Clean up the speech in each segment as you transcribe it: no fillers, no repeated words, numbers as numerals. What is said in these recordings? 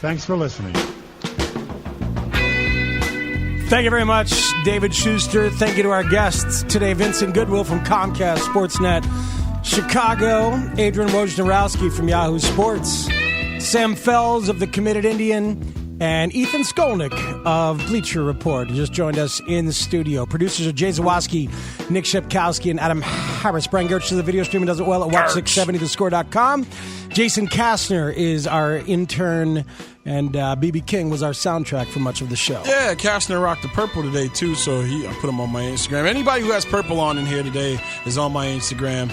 Thanks for listening. Thank you very much, David Schuster. Thank you to our guests today, Vincent Goodwill from Comcast Sportsnet Chicago, Adrian Wojnarowski from Yahoo Sports, Sam Fells of The Committed Indian, and Ethan Skolnick of Bleacher Report just joined us in the studio. Producers are Jay Zawoski, Nick Shepkowski, and Adam Harris. Brian Gertz does the video stream and does it well at watch670thescore.com. Jason Kastner is our intern, and B.B. King was our soundtrack for much of the show. Yeah, Kastner rocked the purple today, too, so I put him on my Instagram. Anybody who has purple on in here today is on my Instagram,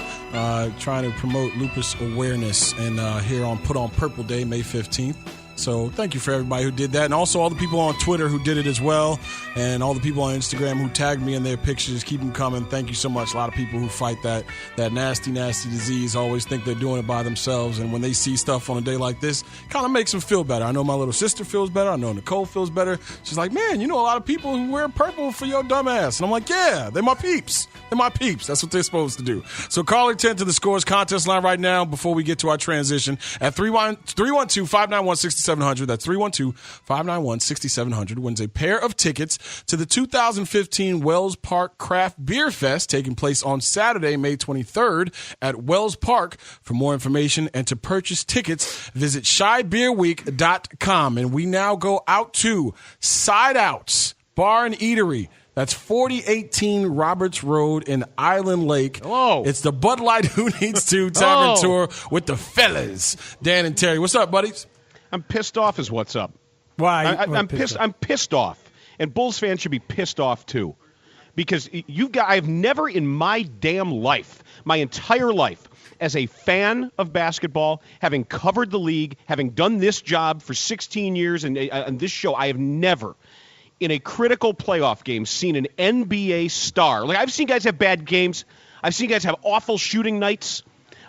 trying to promote lupus awareness, and here on Put On Purple Day, May 15th. So thank you for everybody who did that, and also all the people on Twitter who did it as well, and all the people on Instagram who tagged me in their pictures. Keep them coming. Thank you so much. A lot of people who fight that nasty, nasty disease always think they're doing it by themselves, and when they see stuff on a day like this, kind of makes them feel better. I know my little sister feels better. I know Nicole feels better. She's like, man, you know a lot of people who wear purple for your dumb ass. And I'm like, yeah, they're my peeps. They're my peeps. That's what they're supposed to do. So call or 10 to the Scores contest line right now before we get to our transition at 312-591-6700. That's 312-591-6700. Wins a pair of tickets to the 2015 Wells Park Craft Beer Fest taking place on Saturday, May 23rd at Wells Park. For more information and to purchase tickets, visit shybeerweek.com. And we now go out to Side Outs Bar and Eatery. That's 4018 Roberts Road in Island Lake. Hello. It's the Bud Light Who Needs To Tavern Tour with the fellas, Dan and Terry. What's up, buddies? I'm pissed off is what's up. Why? I'm pissed off. And Bulls fans should be pissed off, too. Because I've never in my damn life, my entire life, as a fan of basketball, having covered the league, having done this job for 16 years and on this show, I have never, in a critical playoff game, seen an NBA star. Like, I've seen guys have bad games. I've seen guys have awful shooting nights.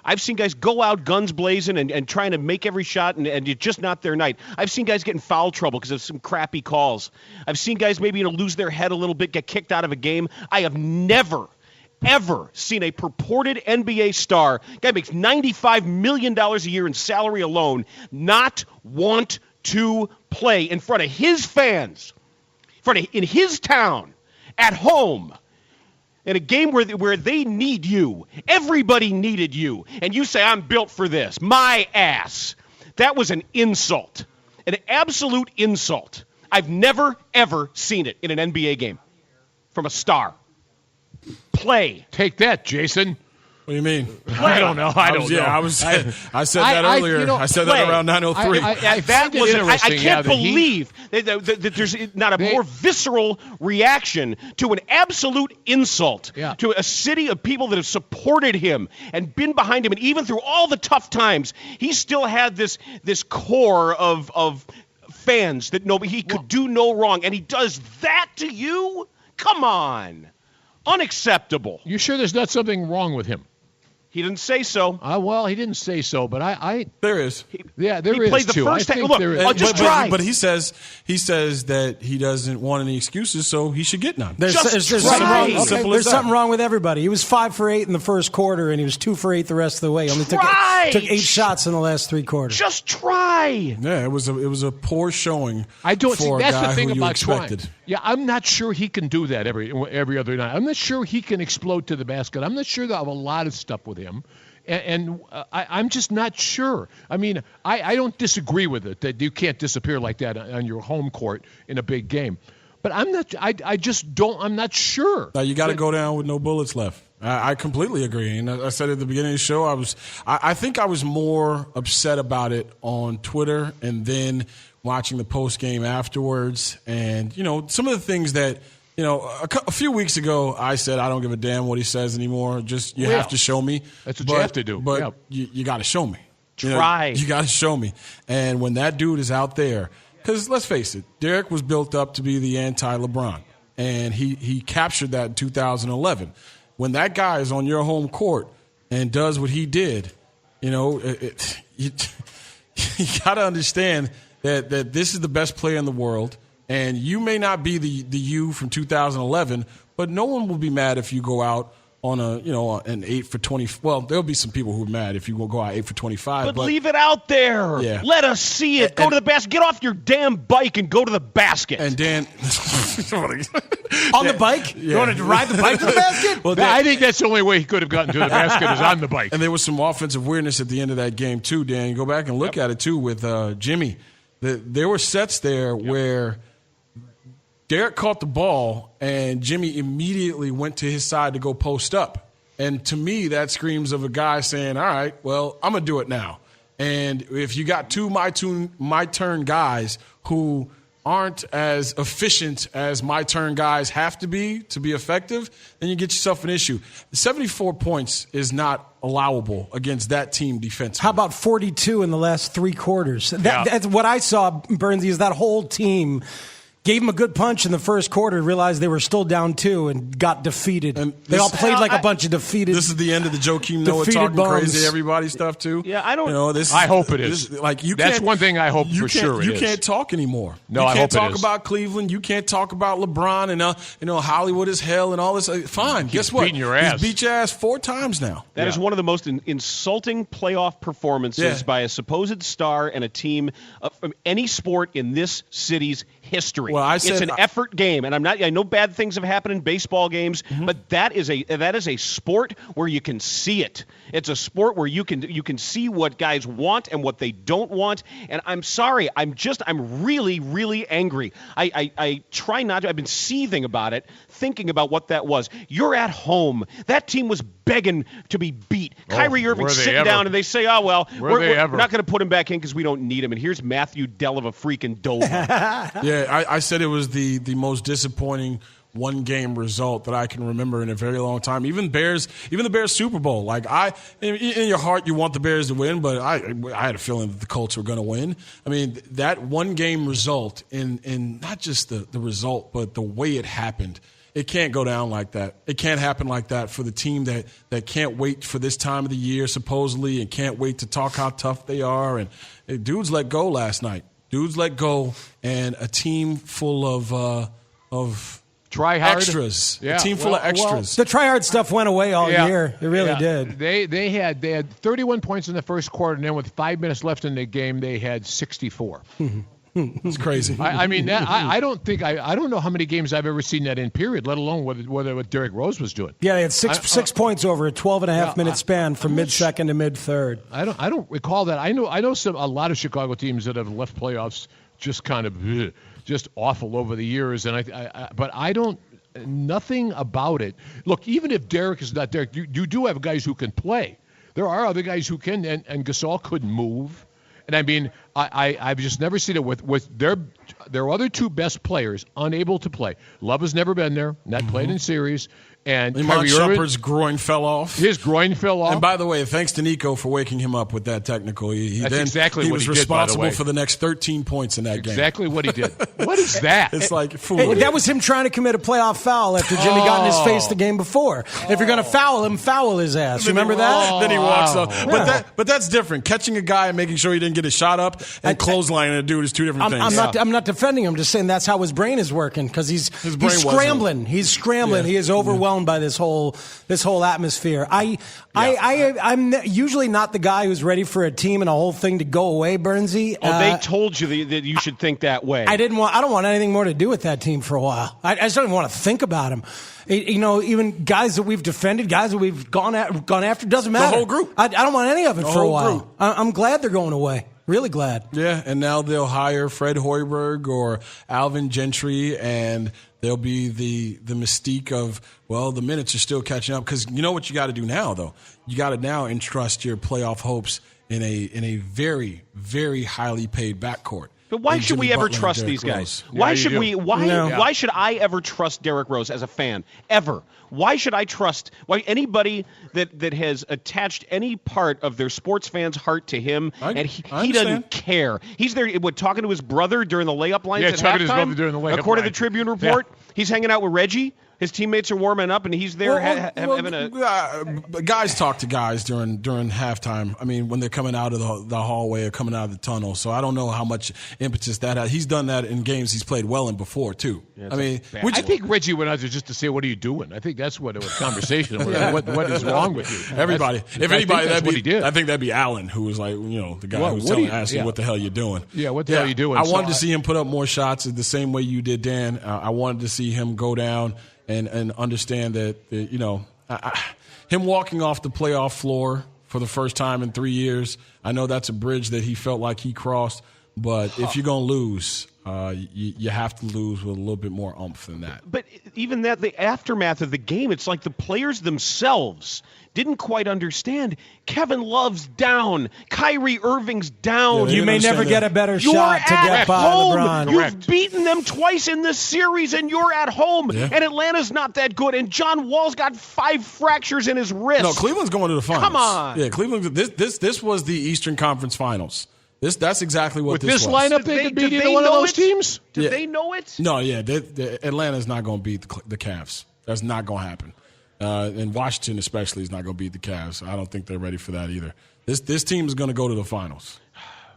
I've seen guys go out guns blazing and trying to make every shot, and it's just not their night. I've seen guys get in foul trouble because of some crappy calls. I've seen guys maybe lose their head a little bit, get kicked out of a game. I have never, ever seen a purported NBA star, guy makes $95 million a year in salary alone, not want to play in front of his fans, in his town, at home, in a game where they need you. Everybody needed you. And you say, I'm built for this. My ass. That was an insult. An absolute insult. I've never, ever seen it in an NBA game from a star. Play. Take that, Jason. What do you mean? I don't know. I said that earlier. I said that around 9:03. I can't believe that there's not a more visceral reaction to an absolute insult to a city of people that have supported him and been behind him, and even through all the tough times, he still had this core of fans that he could do no wrong, and he does that to you? Come on. Unacceptable. You sure there's not something wrong with him? He didn't say so. Well, he didn't say so, but there is. There is. He played the too. first half. Look, I'll just try. But he says that he doesn't want any excuses, so he should get none. There's something wrong with everybody. He was 5 for 8 in the first quarter, and he was 2 for 8 the rest of the way. He only took 8 shots in the last 3 quarters. Just try. Yeah, it was a poor showing. I don't for see. That's a guy the thing who about you expected. trying. Yeah, I'm not sure he can do that every other night. I'm not sure he can explode to the basket. I'm not sure that I have a lot of stuff with him. And I'm just not sure. I mean, I don't disagree with it that you can't disappear like that on your home court in a big game. But I'm not. I just don't. I'm not sure. Now you got to go down with no bullets left. I completely agree. And I said at the beginning of the show, I think I was more upset about it on Twitter and then watching the post game afterwards. And some of the things that. A few weeks ago, I said I don't give a damn what he says anymore. Just you have to show me. That's what you have to do. But you got to show me. Try. You got to show me. And when that dude is out there, because let's face it, Derrick was built up to be the anti-LeBron, and he captured that in 2011. When that guy is on your home court and does what he did, you got to understand that this is the best player in the world. And you may not be the you from 2011, but no one will be mad if you go out on an 8 for 20. Well, there'll be some people who are mad if you will go out 8 for 25. But leave it out there. Yeah. Let us see it. Go to the basket. Get off your damn bike and go to the basket. And Dan, on the bike? Yeah. You want to ride the bike to the basket? Well, I think that's the only way he could have gotten to the basket is on the bike. And there was some offensive weirdness at the end of that game too, Dan. You go back and look at it too with Jimmy. There were sets there where Derrick caught the ball and Jimmy immediately went to his side to go post up. And to me, that screams of a guy saying, all right, well, I'm going to do it now. And if you got two my turn guys who aren't as efficient as my turn guys have to be effective, then you get yourself an issue. 74 points is not allowable against that team defensively. How about 42 in the last 3 quarters? That's what I saw, Bernsey, is that whole team gave him a good punch in the first quarter, realized they were still down 2, and got defeated. And they all played like a bunch of defeated. This is the end of the Joakim Noah talking crazy everybody stuff too. Yeah, I don't. I hope it is. That's one thing I hope for sure. You can't talk anymore. No, you can't I hope talk about Cleveland. You can't talk about LeBron and Hollywood is hell and all this. Fine, guess what? Beating your ass. He's beat your ass 4 times now. That is one of the most insulting playoff performances by a supposed star and a team from any sport in this city's history. Well, it's an effort game, and I know bad things have happened in baseball games, but that is a sport where you can see it. It's a sport where you can see what guys want and what they don't want. And I'm sorry, I'm really, really angry. I try not to. I've been seething about it, thinking about what that was. You're at home. That team was begging to be beat. Kyrie Irving's sitting down, and they say, "Oh well, we're not going to put him back in because we don't need him." And here's Matthew Dell of a freaking Dover. Yeah, I said it was the most disappointing one-game result that I can remember in a very long time. Even the Bears Super Bowl. Like in your heart, you want the Bears to win, but I had a feeling that the Colts were going to win. I mean, that one-game result, in not just the result, but the way it happened. It can't go down like that. It can't happen like that for the team that can't wait for this time of the year, supposedly, and can't wait to talk how tough they are. And dudes let go last night. Dudes let go, and a team full of try hard extras. Yeah. A team full of extras. The try hard stuff went away all year. It really did. They had 31 points in the first quarter, and then with 5 minutes left in the game, they had 64. It's crazy. I mean, I don't know how many games I've ever seen that in period, let alone what Derrick Rose was doing. Yeah, they had six points over a 12.5-minute span from mid-second to mid-third. I don't recall that. I know a lot of Chicago teams that have left playoffs just kind of just awful over the years, and but I don't. Nothing about it. Look, even if Derrick is not Derrick, you do have guys who can play. There are other guys who can, and Gasol couldn't move. And I mean, I've just never seen it with their other 2 best players unable to play. Love has never been there, not played in series. And Iman Shumpert's groin fell off. His groin fell off. And by the way, thanks to Nico for waking him up with that technical. He was responsible did, by the way. for the next 13 points in that game. Exactly what he did. What is that? It's like that was him trying to commit a playoff foul after Jimmy got in his face the game before. If you're going to foul him, foul his ass. Remember that? Then he walks up. But that's different. Catching a guy and making sure he didn't get his shot up and clotheslining a dude is 2 different things. I'm not defending him. I'm just saying that's how his brain is working because he's scrambling. He's scrambling. He is overwhelmed by this whole atmosphere. I'm usually not the guy who's ready for a team and a whole thing to go away, Bernsey. They told you that you should think that way. I don't want anything more to do with that team for a while. I just don't even want to think about them. Even guys that we've defended, guys that we've gone after, doesn't matter. The whole group. I don't want any of it for a while. I'm glad they're going away. Really glad. Yeah, and now they'll hire Fred Hoiberg or Alvin Gentry, and there'll be the mystique of, well, the minutes are still catching up. Because you know what you got to do now, though? You got to now entrust your playoff hopes in a very, very highly paid backcourt. But why should we ever trust these guys? Why should we? Why should I ever trust Derrick Rose as a fan? Ever? Why should I trust anybody that has attached any part of their sports fan's heart to him? And he doesn't care. He's there talking to his brother during the layup lines at halftime. His brother during the layup according line. to the Tribune report, he's hanging out with Reggie. His teammates are warming up, and he's there having a. Guys talk to guys during halftime. I mean, when they're coming out of the hallway or coming out of the tunnel. So I don't know how much impetus that has. He's done that in games he's played well in before too. Yeah, I think Reggie went out there just to say, "What are you doing?" I think that's what it was. Conversation. What is wrong with you? Everybody. If anybody, that's what he did. I think that'd be Allen, who was like, the guy who was asking, "What the hell you doing?" Yeah, what the hell are you doing? I wanted to see him put up more shots the same way you did, Dan. I wanted to see him go down and understand that, him walking off the playoff floor for the first time in 3 years, I know that's a bridge that he felt like he crossed, but if you're going to lose, you have to lose with a little bit more oomph than that. But even that, the aftermath of the game, it's like the players themselves didn't quite understand. Kevin Love's down. Kyrie Irving's down. You may never get a better shot to get by LeBron. You've beaten them twice in this series, and you're at home. Yeah. And Atlanta's not that good. And John Wall's got 5 fractures in his wrist. No, Cleveland's going to the finals. Come on. Yeah, Cleveland. This was the Eastern Conference Finals. That's exactly what with this this was. lineup, they could beat either one of those teams. Did they know it? No, Atlanta's not going to beat the Cavs. That's not going to happen. And Washington especially is not going to beat the Cavs. I don't think they're ready for that either. This team is going to go to the finals.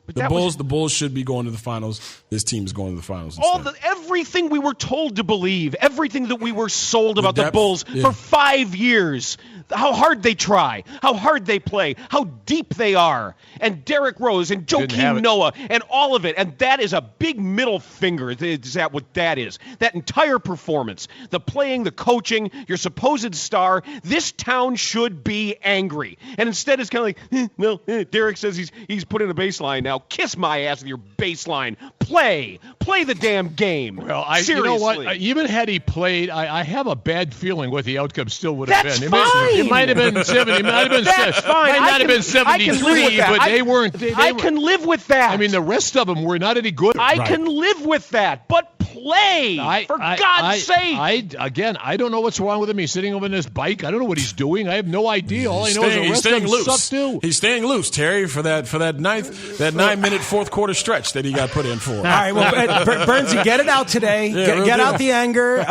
But the Bulls should be going to the finals. This team is going to the finals instead. Everything we were told to believe, everything that we were sold about the Bulls for 5 years, how hard they try, how hard they play, how deep they are, and Derrick Rose and Joakim Noah and all of it, and that is a big middle finger. Is that what that is? That entire performance, the playing, the coaching, your supposed star, this town should be angry. And instead it's kind of like, Derrick says he's put in a baseline now. Kiss my ass with your baseline. Play the damn game. Well, seriously. You know what? Even had he played, I have a bad feeling what the outcome still would have been. Fine. It might have been 70. It might have been. That's fine. Might not have been 73, but they weren't. I can live with that. I mean, the rest of them were not any good. I can live with that, but play for God's sake. I don't know what's wrong with him. He's sitting over on his bike. I don't know what he's doing. I have no idea. All I know is the rest of them suck too. He's staying loose, Terry, for that 9-minute fourth quarter stretch that he got put in for. All right, well, Bernsey, get it out today. Get out the anger.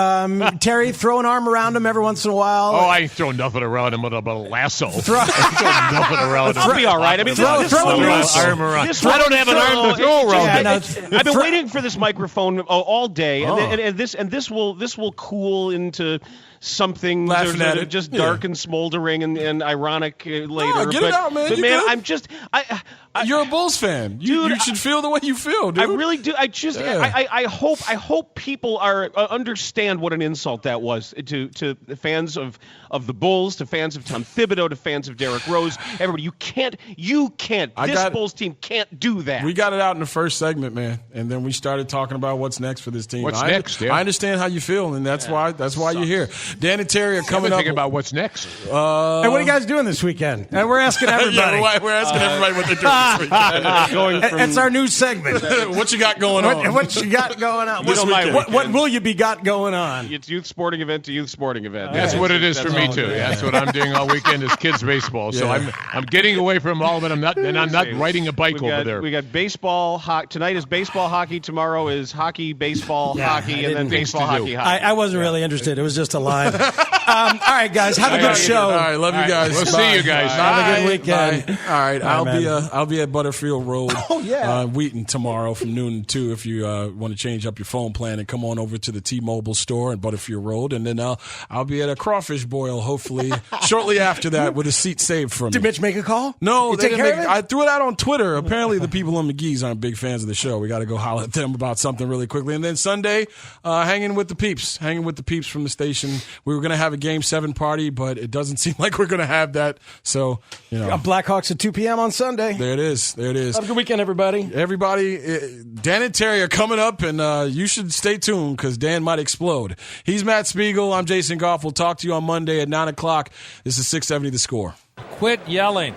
Terry, throw an arm around him every once in a while. Oh, I ain't throwing nothing around him with a lasso. Throw nothing around him. I'll be all right. I mean, throw an arm around. I don't have an arm to throw around. I've been waiting for this microphone all day, and this will cool into something just dark and smoldering and ironic later. No, get it out, man. But man, I'm just you're a Bulls fan. You should feel the way you feel, dude. I really do. I hope people understand what an insult that was to the fans of the Bulls, to fans of Tom Thibodeau, to fans of Derrick Rose. Everybody, you can't. This Bulls team can't do that. We got it out in the first segment, man, and then we started talking about what's next for this team. What's next? Yeah. I understand how you feel, and that's why you're here. Dan and Terry are coming up. Thinking about what's next. Hey, what are you guys doing this weekend? And we're asking everybody. We're asking everybody what they're doing this weekend. It's our new segment. What you got going on? What you got going on? What will you be got going on? It's youth sporting event to youth sporting event. That's what it is for me too. That's what I'm doing all weekend is kids baseball. So I'm getting away from all of it. I'm not riding a bike over there. We got baseball. Tonight is baseball hockey. Tomorrow is hockey, baseball, hockey, and then baseball, hockey. I wasn't really interested. It was just a line. All right, guys. Have a good show. All right, love you guys. We'll see you guys. Have a good weekend. Bye. All right, I'll be at Butterfield Road. Oh yeah. Wheaton tomorrow from noon to 2 if you want to change up your phone plan and come on over to the T-Mobile store at Butterfield Road, and then I'll be at a crawfish boil hopefully shortly after that with a seat saved for me. Did Mitch make a call? No, they didn't. I threw it out on Twitter. Apparently, the people on McGee's aren't big fans of the show. We got to go holler at them about something really quickly, and then Sunday, hanging with the peeps from the station. We were going to have a Game 7 party, but it doesn't seem like we're going to have that. So, Blackhawks at 2 p.m. on Sunday. There it is. Have a good weekend, everybody. Dan and Terry are coming up, and you should stay tuned because Dan might explode. He's Matt Spiegel. I'm Jason Goff. We'll talk to you on Monday at 9 o'clock. This is 670 The Score. Quit yelling.